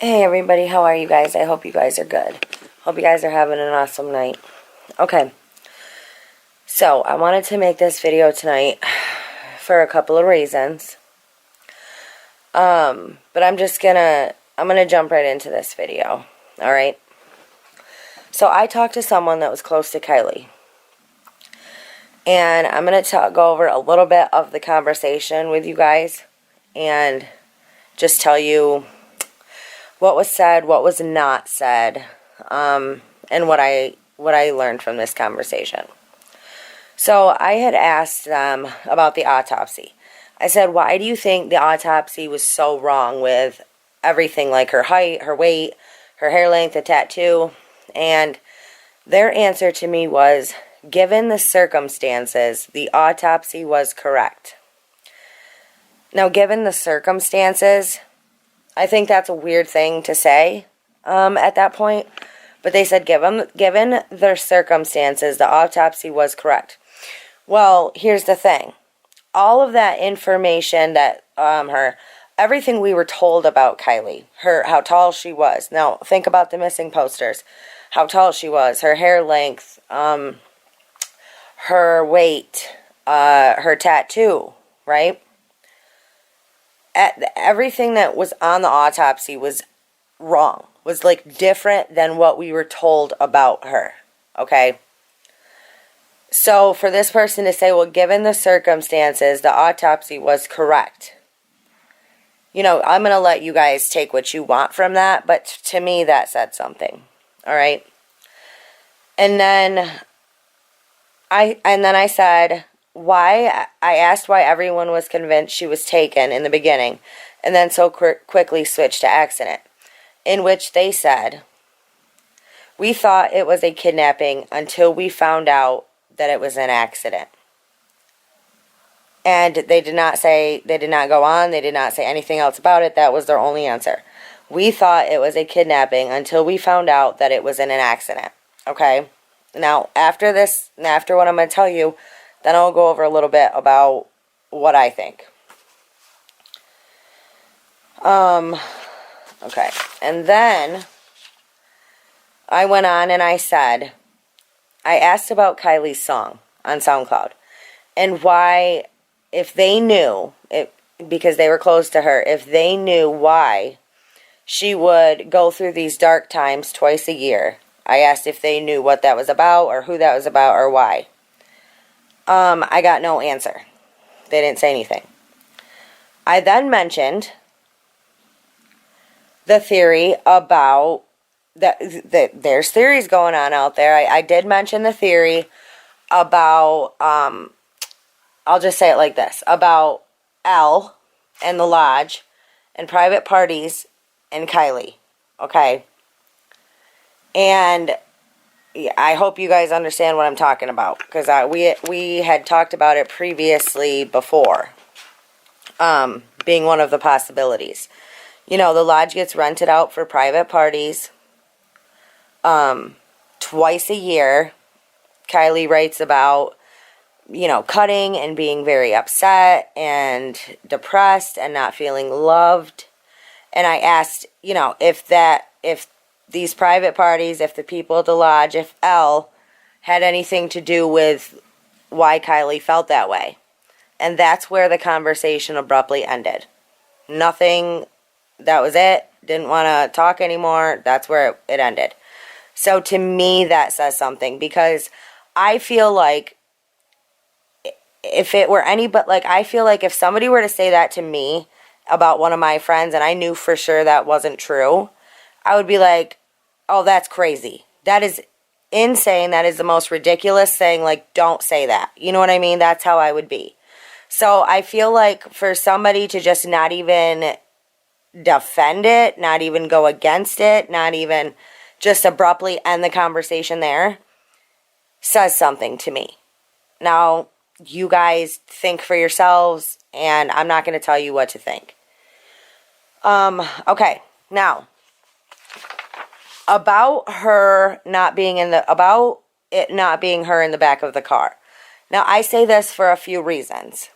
Hey everybody, how are you guys? I hope you guys are good. Hope you guys are having an awesome night. Okay, so I wanted to make this video tonight for a couple of reasons. But I'm gonna jump right into this video. Alright? So I talked to someone that was close to Kiely. And I'm gonna go over a little bit of the conversation with you guys. And just tell you what was said, what was not said, and what I learned from this conversation. So I had asked them about the autopsy. I said, why do you think the autopsy was so wrong with everything, like her height, her weight, her hair length, the tattoo? And their answer to me was, given the circumstances, the autopsy was correct. Now, given the circumstances, I think that's a weird thing to say at that point. But they said, given their circumstances, the autopsy was correct. Well, here's the thing. All of that information that everything we were told about Kiely, how tall she was. Now, think about the missing posters. How tall she was, her hair length, her weight, her tattoo, right? Everything that was on the autopsy was wrong, was like different than what we were told about her, okay? So for this person to say, well, given the circumstances, the autopsy was correct. You know, I'm going to let you guys take what you want from that, but to me that said something, all right? And then I said, I asked why everyone was convinced she was taken in the beginning and then so quickly switched to accident, in which they said, we thought it was a kidnapping until we found out that it was an accident. And they did not go on, they did not say anything else about it. That was their only answer. We thought it was a kidnapping until we found out that it was in an accident. Okay? Now, after what I'm going to tell you, then I'll go over a little bit about what I think. Okay. And then I went on and I said, I asked about Kiely's song on SoundCloud and why, if they knew, because they were close to her, if they knew why she would go through these dark times twice a year. I asked if they knew what that was about or who that was about or why. I got no answer. They didn't say anything. I then mentioned the theory about there's theories going on out there. I did mention the theory about, I'll just say it like this, about Elle and the lodge and private parties and Kiely. Okay? And I hope you guys understand what I'm talking about, because we had talked about it previously before, being one of the possibilities. You know, the lodge gets rented out for private parties twice a year. Kiely writes about, you know, cutting and being very upset and depressed and not feeling loved. And I asked, you know, if these private parties, if the people at the lodge, if Elle had anything to do with why Kiely felt that way. And that's where the conversation abruptly ended. Nothing, that was it. Didn't want to talk anymore. That's where it ended. So to me, that says something, because I feel like if it were I feel like if somebody were to say that to me about one of my friends and I knew for sure that wasn't true, I would be like, oh, that's crazy. That is insane. That is the most ridiculous thing. Like, don't say that. You know what I mean? That's how I would be. So I feel like for somebody to just not even defend it, not even go against it, not even just abruptly end the conversation there, says something to me. Now, you guys think for yourselves, and I'm not going to tell you what to think. Okay, now, about her not being about it not being her in the back of the car. Now, I say this for a few reasons.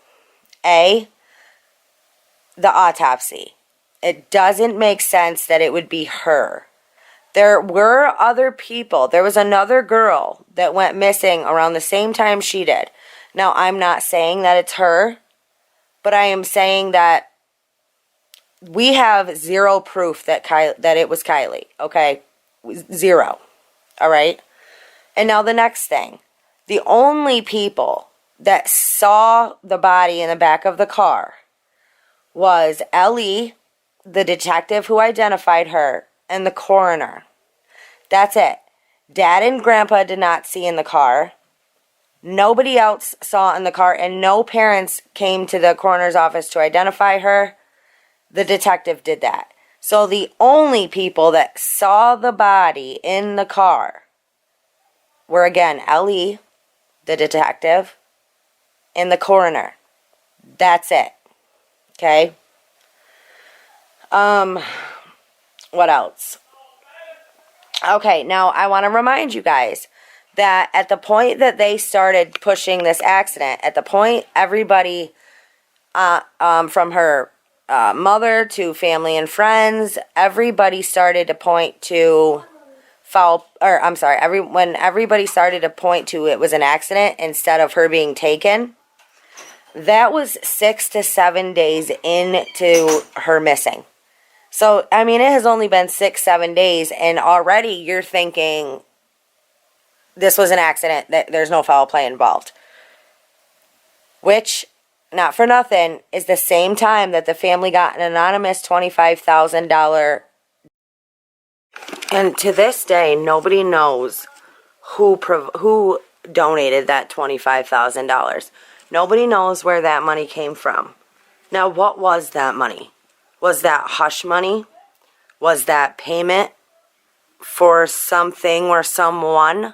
A, the autopsy. It doesn't make sense that it would be her. There were other people. There was another girl that went missing around the same time she did. Now, I'm not saying that it's her, but I am saying that we have zero proof that that it was Kiely, okay? Zero, all right? And now the next thing. The only people that saw the body in the back of the car was Ellie, the detective who identified her, and the coroner. That's it. Dad and Grandpa did not see in the car. Nobody else saw in the car, and no parents came to the coroner's office to identify her. The detective did that. So the only people that saw the body in the car were, again, Ellie, the detective, and the coroner. That's it. Okay? What else? Okay, now I want to remind you guys that at the point that they started pushing this accident, at the point everybody from her mother to family and friends, everybody started to point to when everybody started to point to it was an accident instead of her being taken, that was 6 to 7 days into her missing. So, I mean, it has only been 6-7 days, and already you're thinking this was an accident, that there's no foul play involved. Which, not for nothing, is the same time that the family got an anonymous $25,000. And to this day, nobody knows who donated that $25,000. Nobody knows where that money came from. Now, what was that money? Was that hush money? Was that payment for something or someone?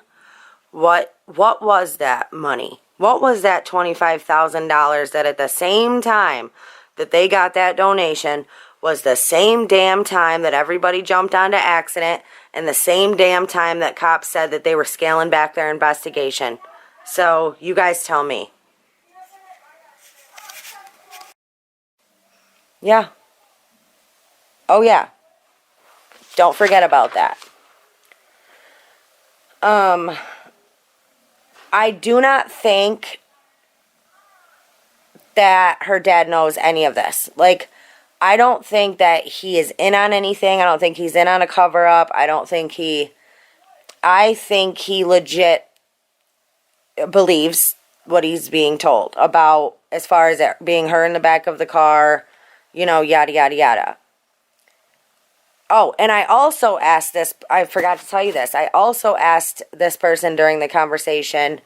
What was that money? What was that $25,000 that at the same time that they got that donation was the same damn time that everybody jumped onto accident and the same damn time that cops said that they were scaling back their investigation? So, you guys tell me. Yeah. Oh, yeah. Don't forget about that. I do not think that her dad knows any of this. Like, I don't think that he is in on anything. I don't think he's in on a cover-up. I think he legit believes what he's being told about as far as it being her in the back of the car, yada, yada, yada. Oh, and I also asked this, I forgot to tell you this, I also asked this person during the conversation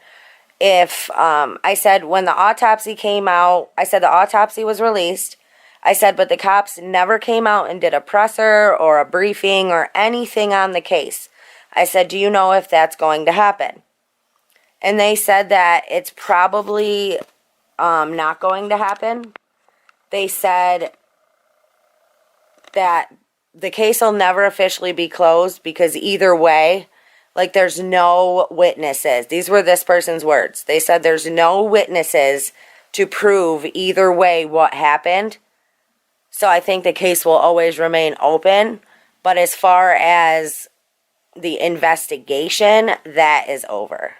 if, I said when the autopsy came out, I said the autopsy was released, I said, but the cops never came out and did a presser or a briefing or anything on the case. I said, do you know if that's going to happen? And they said that it's probably not going to happen. They said that the case will never officially be closed because either way, like, there's no witnesses. These were this person's words. They said there's no witnesses to prove either way what happened. So I think the case will always remain open. But as far as the investigation, that is over.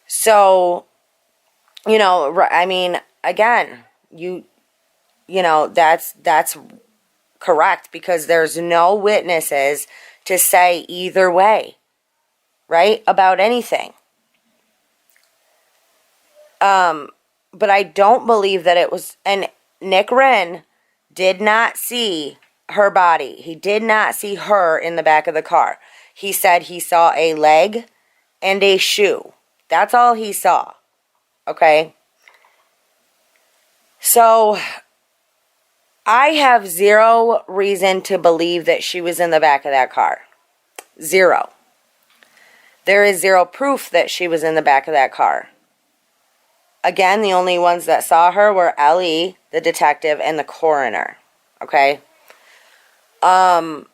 So, I mean, again, that's correct, because there's no witnesses to say either way, right, about anything. But I don't believe that it was, and Nick Wren did not see her body. He did not see her in the back of the car. He said he saw a leg and a shoe. That's all he saw. Okay? So, I have zero reason to believe that she was in the back of that car. Zero. There is zero proof that she was in the back of that car. Again, the only ones that saw her were Ellie, the detective, and the coroner. Okay? I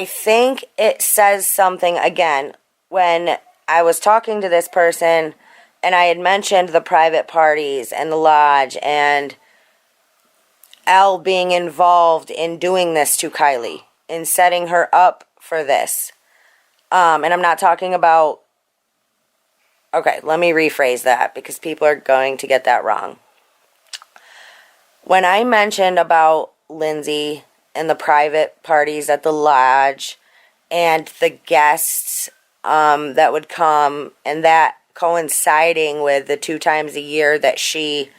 think it says something, again, when I was talking to this person And I had mentioned the private parties and the lodge and Elle being involved in doing this to Kiely, in setting her up for this. And I'm not talking about... Okay, let me rephrase that because people are going to get that wrong. When I mentioned about Lindsay and the private parties at the lodge and the guests that would come, and that coinciding with the 2 times a year that she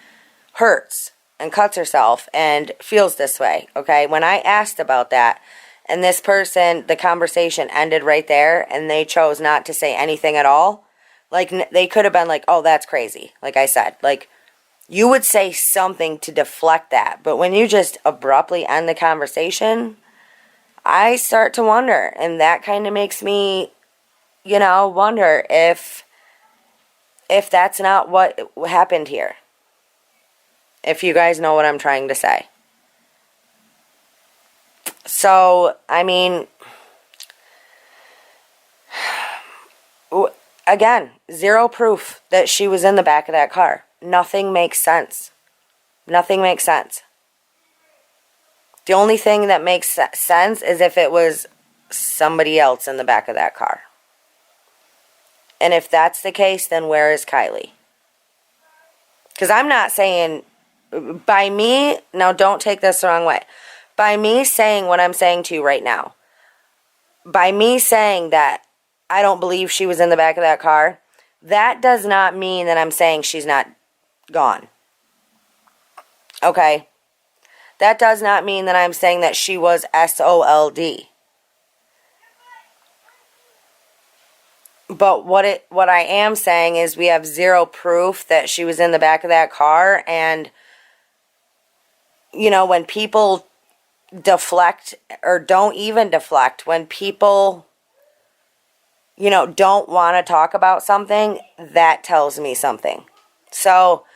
hurts and cuts herself and feels this way, okay? When I asked about that, and this person, the conversation ended right there, and they chose not to say anything at all, like, they could have been like, oh, that's crazy, like I said. Like, you would say something to deflect that, but when you just abruptly end the conversation, I start to wonder, and that kind of makes me, you know, wonder if that's not what happened here. If you guys know what I'm trying to say. So, I mean, again, zero proof that she was in the back of that car. Nothing makes sense. Nothing makes sense. The only thing that makes sense is if it was somebody else in the back of that car. And if that's the case, then where is Kiely? Because I'm not saying, by me, now don't take this the wrong way. By me saying what I'm saying to you right now, by me saying that I don't believe she was in the back of that car, that does not mean that I'm saying she's not gone. Okay? That does not mean that I'm saying that she was SOLD. But what I am saying is we have zero proof that she was in the back of that car. And, you know, when people deflect, or don't even deflect, when people, you know, don't want to talk about something, that tells me something. So,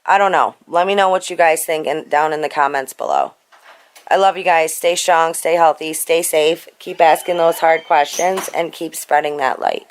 I don't know. Let me know what you guys think down in the comments below. I love you guys. Stay strong, stay healthy, stay safe. Keep asking those hard questions and keep spreading that light.